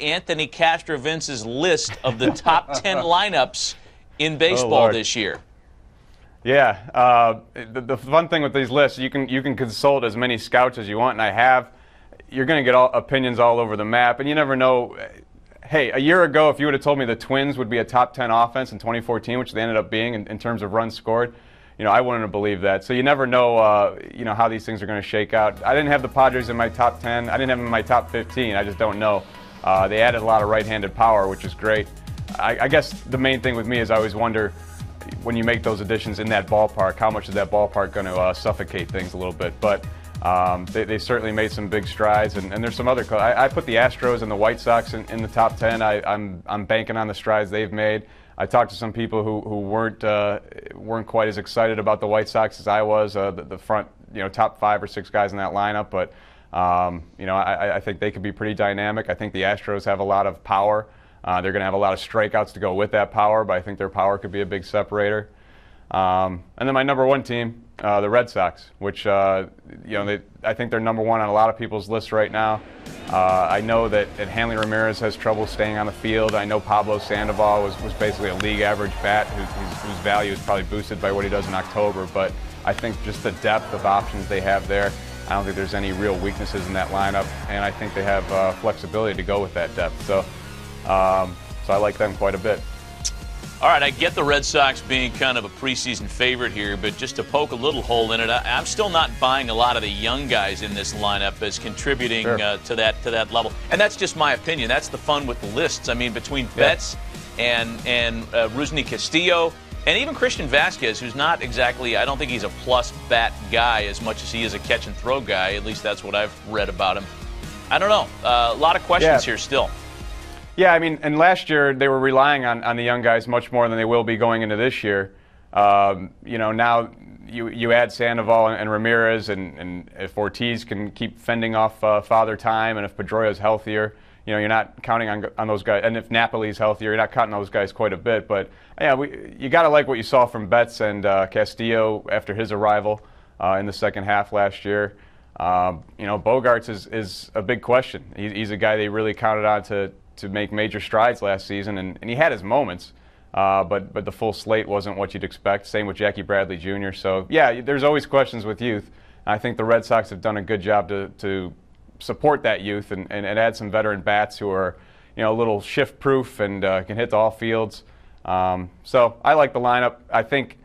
Anthony Castrovince's list of the top 10 lineups in baseball this year. Yeah, the fun thing with these lists, you can consult as many scouts as you want, and I have. You're going to get opinions all over the map, and you never know. Hey, a year ago, if you would have told me the Twins would be a top 10 offense in 2014, which they ended up being in terms of runs scored, I wouldn't have believed that. So you never know, how these things are going to shake out. I didn't have the Padres in my top 10. I didn't have them in my top 15. I just don't know. They added a lot of right-handed power, which is great. I guess the main thing with me is I always wonder, when you make those additions in that ballpark, how much is that ballpark going to suffocate things a little bit? But they certainly made some big strides, and there's some other. I put the Astros and the White Sox in the top 10. I'm banking on the strides they've made. I talked to some people who weren't quite as excited about the White Sox as I was. The front, top 5 or 6 guys in that lineup, but I think they could be pretty dynamic. I think the Astros have a lot of power. They're going to have a lot of strikeouts to go with that power, but I think their power could be a big separator. And then my number 1 team, the Red Sox, which I think they're number 1 on a lot of people's lists right now. I know that Hanley Ramirez has trouble staying on the field. I know Pablo Sandoval was basically a league average bat whose value is probably boosted by what he does in October. But I think just the depth of options they have there, I don't think there's any real weaknesses in that lineup, and I think they have flexibility to go with that depth. So I like them quite a bit. All right, I get the Red Sox being kind of a preseason favorite here, but just to poke a little hole in it, I'm still not buying a lot of the young guys in this lineup as contributing to that level. And that's just my opinion. That's the fun with the lists. I mean, between Betts and Rusney Castillo, and even Christian Vasquez, who's not exactly, I don't think he's a plus bat guy as much as he is a catch and throw guy. At least that's what I've read about him. I don't know. A lot of questions here still. Yeah, I mean, and last year they were relying on the young guys much more than they will be going into this year. Now you add Sandoval and Ramirez, and if Ortiz can keep fending off Father Time, and if Pedroia's healthier, you're not counting on those guys. And if Napoli's healthier, you're not counting on those guys quite a bit. But yeah, you got to like what you saw from Betts and Castillo after his arrival in the second half last year. Bogarts is a big question. He's a guy they really counted on to make major strides last season, and he had his moments, but the full slate wasn't what you'd expect. Same with Jackie Bradley Jr. So, yeah, there's always questions with youth. I think the Red Sox have done a good job to support that youth and add some veteran bats who are, a little shift-proof and can hit to all fields. So I like the lineup. I think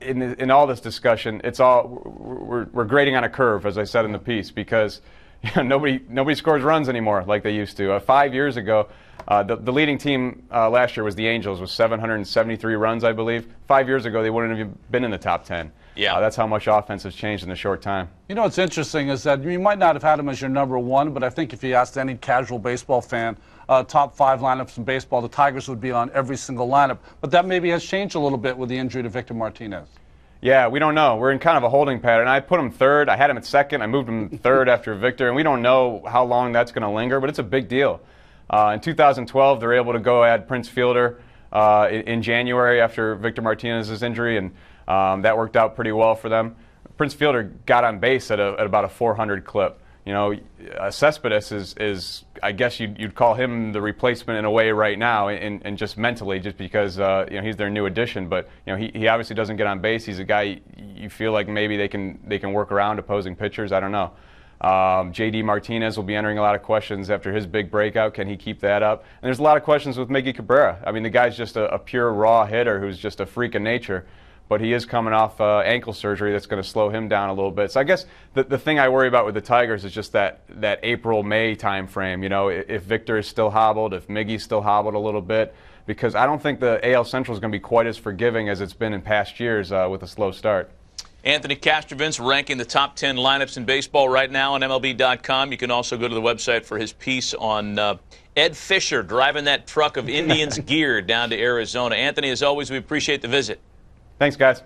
in all this discussion, we're grading on a curve, as I said in the piece, because nobody scores runs anymore like they used to. 5 years ago, the leading team last year was the Angels with 773 runs, I believe. 5 years ago, they wouldn't have even been in the top 10. Yeah, that's how much offense has changed in a short time. What's interesting is that you might not have had him as your number 1, but I think if you asked any casual baseball fan, top 5 lineups in baseball, the Tigers would be on every single lineup. But that maybe has changed a little bit with the injury to Victor Martinez. Yeah, we don't know. We're in kind of a holding pattern. I put him 3rd. I had him at 2nd. I moved him 3rd after Victor, and we don't know how long that's going to linger, but it's a big deal. In 2012, they're able to go add Prince Fielder in January after Victor Martinez's injury, and that worked out pretty well for them. Prince Fielder got on base at about a 400 clip. Cespedes is I guess you'd call him the replacement in a way right now, and just mentally, just because he's their new addition. But he obviously doesn't get on base. He's a guy you feel like maybe they can work around opposing pitchers. I don't know. J.D. Martinez will be entering a lot of questions after his big breakout. Can he keep that up? And there's a lot of questions with Miggy Cabrera. I mean, the guy's just a pure raw hitter who's just a freak of nature. But he is coming off ankle surgery that's going to slow him down a little bit. So I guess the thing I worry about with the Tigers is just that April-May time frame. If Victor is still hobbled, if Miggy's still hobbled a little bit, because I don't think the AL Central is going to be quite as forgiving as it's been in past years with a slow start. Anthony Castrovince ranking the top 10 lineups in baseball right now on MLB.com. You can also go to the website for his piece on Ed Fisher driving that truck of Indians gear down to Arizona. Anthony, as always, we appreciate the visit. Thanks, guys.